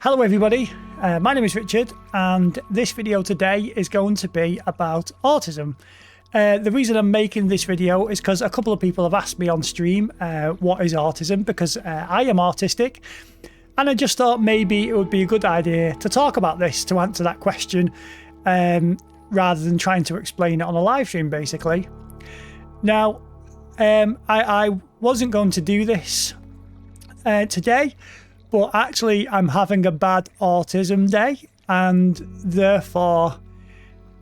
Hello everybody, my name is Richard and this video today is going to be about autism. The reason I'm making this video is because a couple of people have asked me on stream what is autism, because I am autistic, and I just thought maybe it would be a good idea to talk about this to answer that question rather than trying to explain it on a live stream basically. Now I wasn't going to do this today, but actually I'm having a bad autism day, and therefore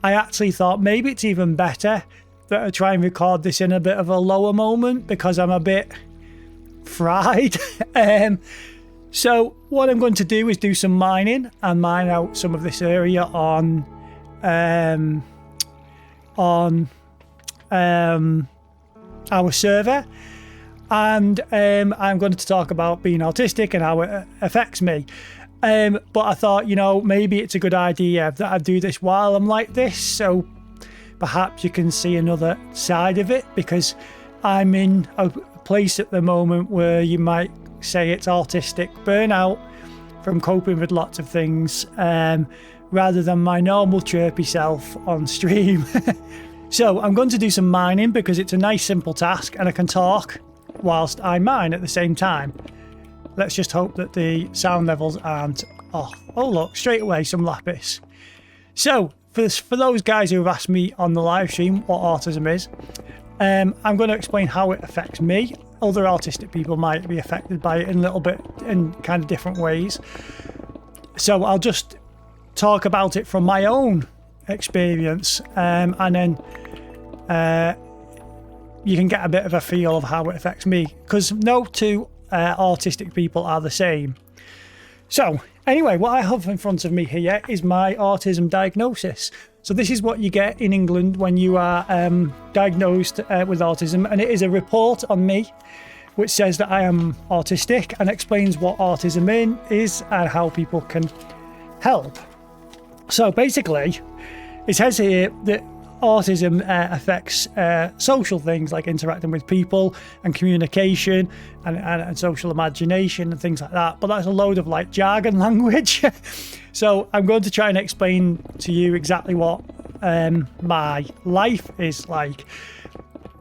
I actually thought maybe it's even better that I try and record this in a bit of a lower moment because I'm a bit fried. So what I'm going to do is do some mining and mine out some of this area on our server. And I'm going to talk about being autistic and how it affects me. But I thought, you know, maybe it's a good idea that I do this while I'm like this, so perhaps you can see another side of it, because I'm in a place at the moment where you might say it's autistic burnout from coping with lots of things, rather than my normal chirpy self on stream. So I'm going to do some mining because it's a nice simple task and I can talk whilst I mine at the same time. Let's just hope that the sound levels aren't off. Oh look, straight away some lapis. So for those guys who have asked me on the live stream what autism is, I'm going to explain how it affects me. Other autistic people might be affected by it in a little bit in kind of different ways. So I'll just talk about it from my own experience, and then you can get a bit of a feel of how it affects me, because no two autistic people are the same. So anyway, what I have in front of me here is my autism diagnosis. So this is what you get in England when you are diagnosed with autism, and it is a report on me which says that I am autistic and explains what autism is and how people can help. So basically it says here that autism affects social things like interacting with people and communication and social imagination and things like that, but that's a load of like jargon language. So I'm going to try and explain to you exactly what my life is like.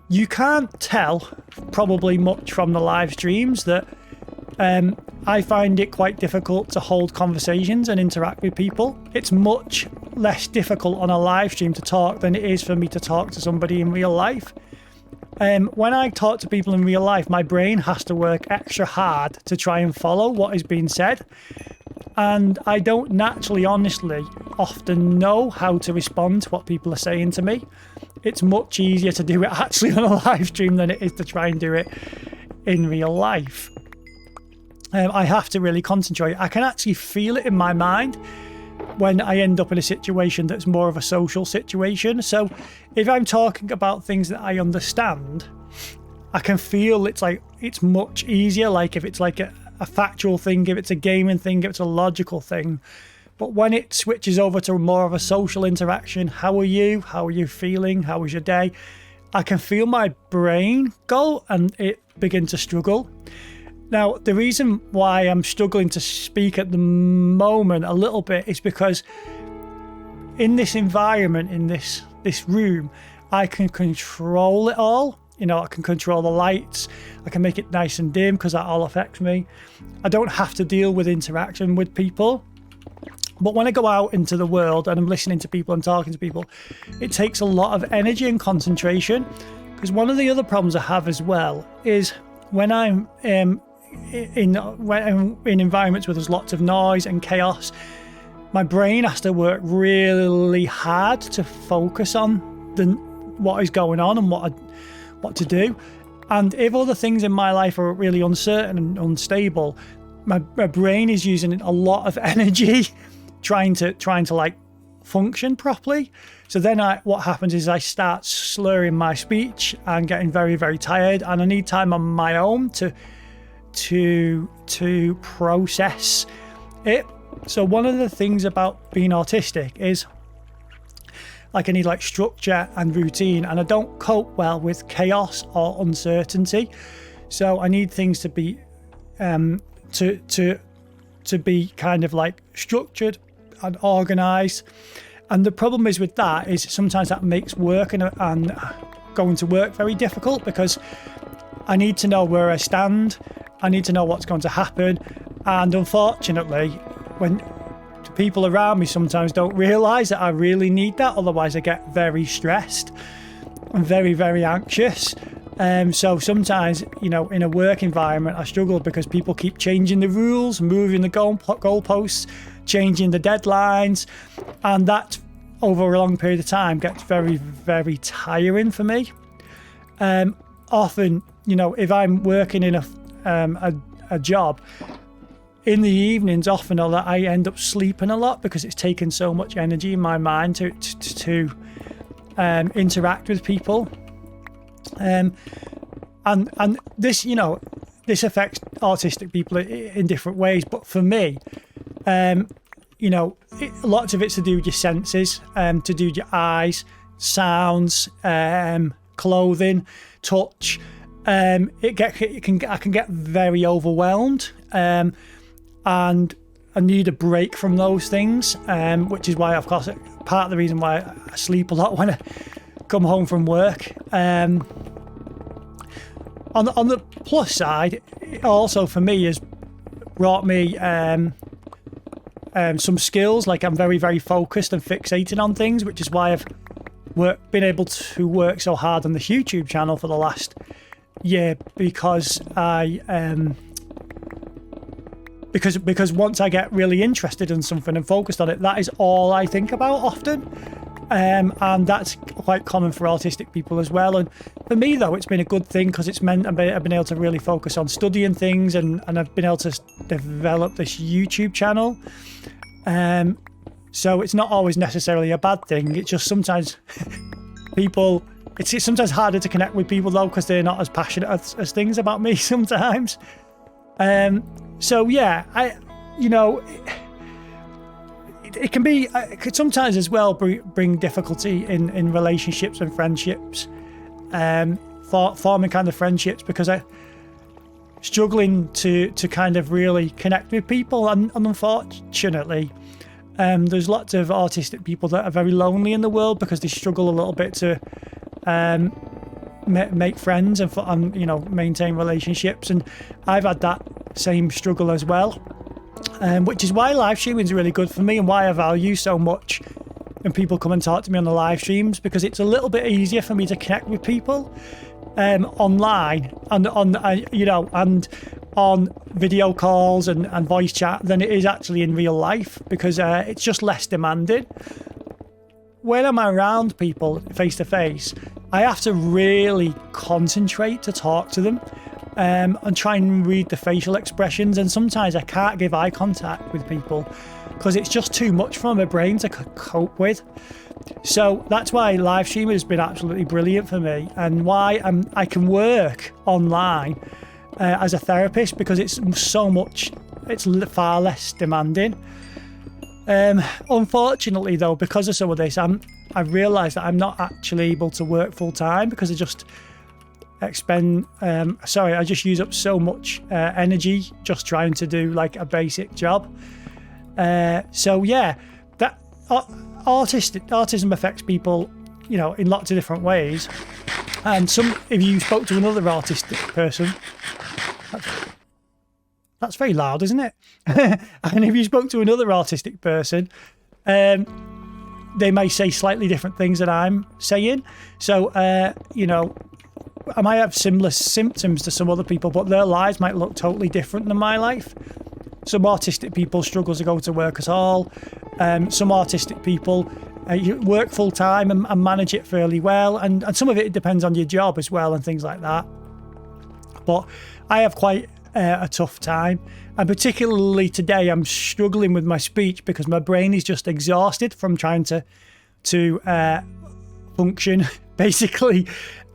You can't tell probably much from the live streams that I find it quite difficult to hold conversations and interact with people. It's much less difficult on a live stream to talk than it is for me to talk to somebody in real life. When I talk to people in real life, my brain has to work extra hard to try and follow what is being said. And I don't naturally, honestly, often know how to respond to what people are saying to me. It's much easier to do it actually on a live stream than it is to try and do it in real life. I have to really concentrate. I can actually feel it in my mind when I end up in a situation that's more of a social situation. So if I'm talking about things that I understand, I can feel it's much easier. Like if it's like a factual thing, if it's a gaming thing, if it's a logical thing. But when it switches over to more of a social interaction, how are you? How are you feeling? How was your day? I can feel my brain go and it begin to struggle. Now, the reason why I'm struggling to speak at the moment a little bit is because in this environment, in this room, I can control it all. You know, I can control the lights. I can make it nice and dim because that all affects me. I don't have to deal with interaction with people. But when I go out into the world and I'm listening to people and talking to people, it takes a lot of energy and concentration. Because one of the other problems I have as well is when I'm in environments where there's lots of noise and chaos, my brain has to work really hard to focus on what is going on and what to do. And if other things in my life are really uncertain and unstable, my brain is using a lot of energy trying to like function properly. So then what happens is I start slurring my speech and getting very, very tired, and I need time on my own to process it. So one of the things about being autistic is like I need like structure and routine, and I don't cope well with chaos or uncertainty. So I need things to be to be kind of like structured and organised. And the problem is with that is sometimes that makes work and going to work very difficult, because I need to know where I stand. I need to know what's going to happen. And unfortunately, when the people around me sometimes don't realise that I really need that, otherwise I get very stressed and very, very anxious. So sometimes, you know, in a work environment, I struggle because people keep changing the rules, moving the goalposts, changing the deadlines, and that over a long period of time gets very, very tiring for me. Often, you know, if I'm working in a job in the evenings, often I end up sleeping a lot because it's taken so much energy in my mind to interact with people. And this, you know, this affects autistic people in different ways. But for me, you know, lots of it's to do with your senses, to do with your eyes, sounds, clothing, touch. I can get very overwhelmed, and I need a break from those things, which is why, of course, part of the reason why I sleep a lot when I come home from work. On the plus side, it also for me has brought me some skills. Like, I'm very, very focused and fixated on things, which is why I've been able to work so hard on the YouTube channel for the last year, because because once I get really interested in something and focused on it, that is all I think about often. And that's quite common for autistic people as well. And for me, though, it's been a good thing, because it's meant I've been able to really focus on studying things, and I've been able to develop this YouTube channel. So it's not always necessarily a bad thing. It's just sometimes people, it's sometimes harder to connect with people, though, because they're not as passionate as things about me sometimes. So yeah, it can be, it could sometimes as well bring difficulty in relationships and friendships, forming kind of friendships, because I'm struggling to kind of really connect with people. And unfortunately, there's lots of autistic people that are very lonely in the world because they struggle a little bit to make friends and you know, maintain relationships. And I've had that same struggle as well, which is why live streaming is really good for me, and why I value so much when people come and talk to me on the live streams, because it's a little bit easier for me to connect with people online and on video calls and voice chat than it is actually in real life, because it's just less demanding. When I'm around people face to face, I have to really concentrate to talk to them, and try and read the facial expressions. And sometimes I can't give eye contact with people because it's just too much for my brain to cope with. So that's why live streaming has been absolutely brilliant for me, and why I can work online as a therapist, because it's far less demanding. Unfortunately, though, because of some of this, I've realised that I'm not actually able to work full time, because I just I just use up so much energy just trying to do like a basic job. So yeah, that autism affects people, you know, in lots of different ways. And if you spoke to another autistic person, that's very loud, isn't it? And if you spoke to another autistic person, they may say slightly different things than I'm saying. So, you know, I might have similar symptoms to some other people, but their lives might look totally different than my life. Some autistic people struggle to go to work at all. Some autistic people work full time and manage it fairly well. And some of it depends on your job as well and things like that. But I have quite a tough time. And particularly today, I'm struggling with my speech because my brain is just exhausted from trying to function, basically.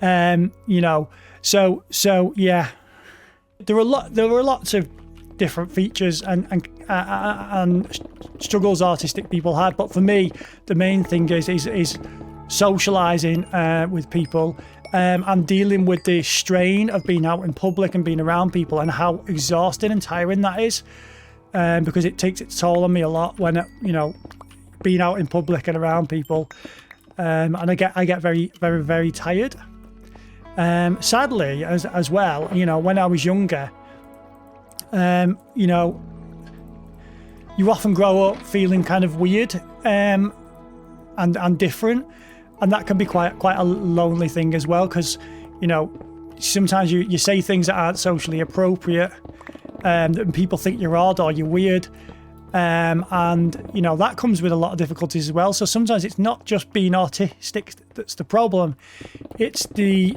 You know, so yeah, there were lots of different features and struggles autistic people had, but for me, the main thing is socializing with people, and dealing with the strain of being out in public and being around people, and how exhausting and tiring that is. because it takes its toll on me a lot when being out in public and around people, and I get very, very, very tired. Sadly, as well, when I was younger, you often grow up feeling kind of weird and different, and that can be quite a lonely thing as well, because sometimes you say things that aren't socially appropriate, and people think you're odd or you're weird, and that comes with a lot of difficulties as well. So sometimes it's not just being autistic that's the problem, it's the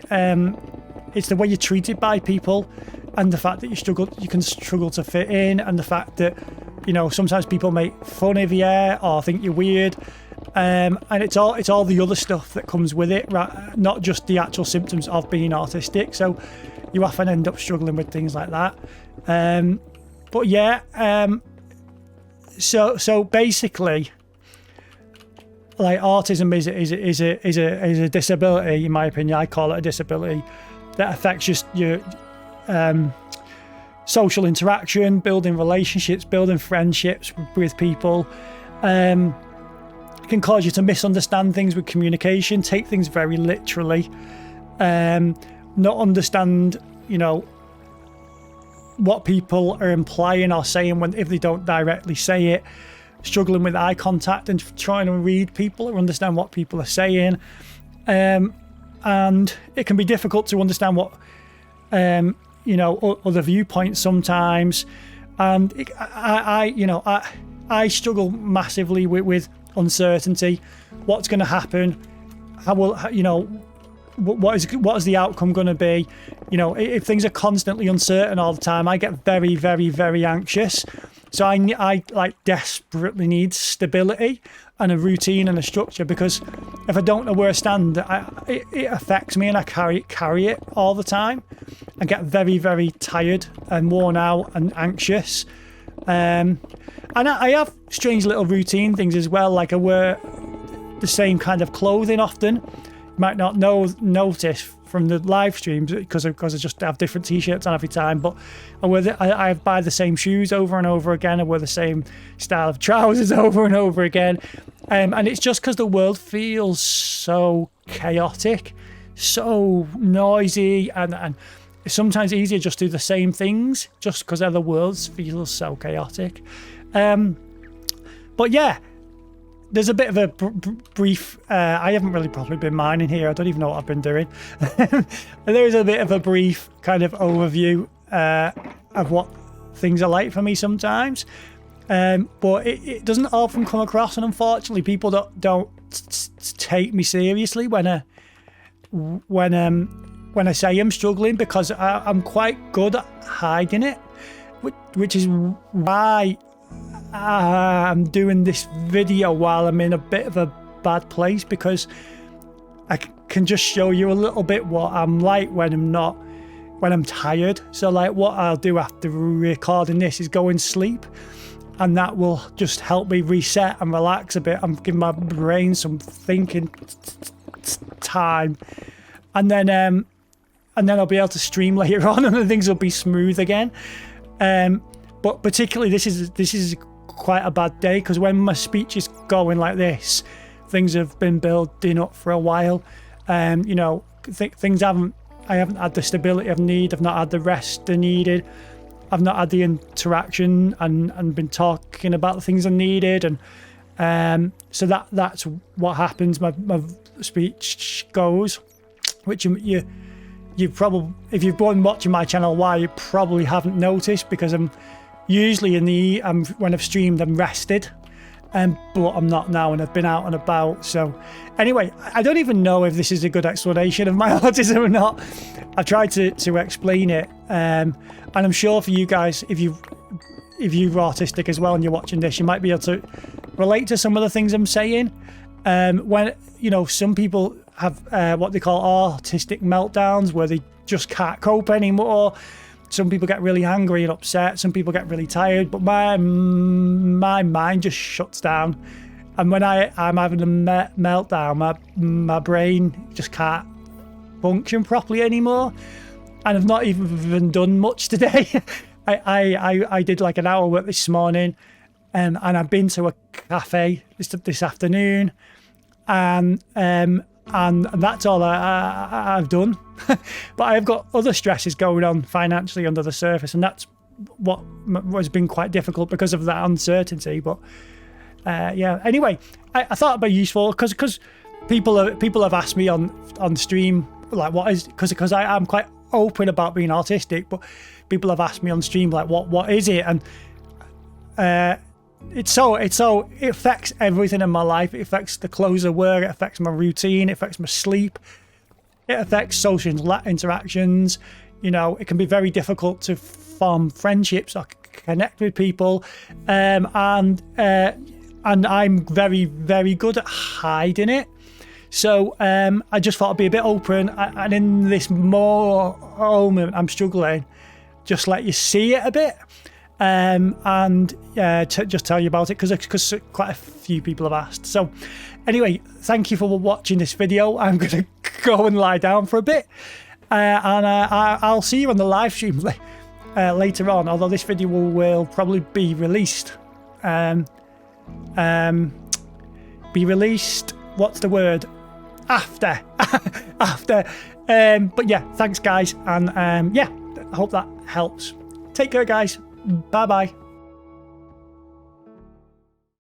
way you're treated by people, and the fact that you can struggle to fit in, and the fact that sometimes people make fun of you or think you're weird, and it's all the other stuff that comes with it, right? Not just the actual symptoms of being autistic. So you often end up struggling with things like that. But yeah, so basically, like, autism is a disability, in my opinion. I call it a disability that affects your social interaction, building relationships, building friendships with people. It can cause you to misunderstand things with communication, take things very literally, not understand, what people are implying or saying if they don't directly say it, struggling with eye contact and trying to read people or understand what people are saying. And it can be difficult to understand what, other viewpoints sometimes. And I struggle massively with uncertainty. What's going to happen? How will, what is the outcome going to be? If things are constantly uncertain all the time, I get very, very, very anxious. So I like desperately need stability and a routine and a structure, because if I don't know where I stand, it affects me, and I carry it all the time. I get very, very tired and worn out and anxious. And I have strange little routine things as well, like I wear the same kind of clothing often. You might not notice from the live streams because I just have different t-shirts on every time, but I buy the same shoes over and over again. I wear the same style of trousers over and over again, and it's just because the world feels so chaotic, so noisy, and it's sometimes easier just to do the same things just because the world feels so chaotic. But yeah, there's a bit of a brief, I haven't really properly been mining here. I don't even know what I've been doing. There is a bit of a brief kind of overview of what things are like for me sometimes. But it doesn't often come across, and unfortunately people don't take me seriously when I say I'm struggling, because I'm quite good at hiding it, which is why I'm doing this video while I'm in a bit of a bad place, because I can just show you a little bit what I'm like when I'm tired. So like what I'll do after recording this is go and sleep, and that will just help me reset and relax a bit. I'm giving my brain some thinking time, and then I'll be able to stream later on, and then things will be smooth again. But particularly this is quite a bad day, because when my speech is going like this, things have been building up for a while. Things I haven't had the stability I need. I've not had the rest I needed. I've not had the interaction and been talking about the things I needed, and so that's what happens. My speech goes, which you probably, if you've been watching my channel, why you probably haven't noticed, because I'm usually when I've streamed, I'm rested, but I'm not now, and I've been out and about. So anyway, I don't even know if this is a good explanation of my autism or not. I've tried to explain it, and I'm sure for you guys, if you're autistic as well and you're watching this, you might be able to relate to some of the things I'm saying. When some people have what they call autistic meltdowns, where they just can't cope anymore. Some people get really angry and upset. Some people get really tired. But my mind just shuts down. And when I'm having a meltdown, my brain just can't function properly anymore. And I've not even done much today. I did like an hour work this morning, and I've been to a cafe this afternoon, and that's all I've done. But I've got other stresses going on financially under the surface, and that's what has been quite difficult because of that uncertainty. But yeah, anyway, I thought it'd be useful because people have asked me on stream, like, what is, because I'm quite open about being autistic, but people have asked me on stream, like, what is it? And it affects everything in my life. It affects the close of work, it affects my routine, it affects my sleep, it affects social interactions. You know, it can be very difficult to form friendships or connect with people, and I'm very, very good at hiding it. So I just thought I'd be a bit open, and in this moment I'm struggling, just let you see it a bit, and just tell you about it because quite a few people have asked. So anyway, thank you for watching this video. I'm going to go and lie down for a bit, and I'll see you on the live stream later on, although this video will probably be released. What's the word? After. But yeah, thanks guys, and yeah, I hope that helps. Take care guys. Bye bye.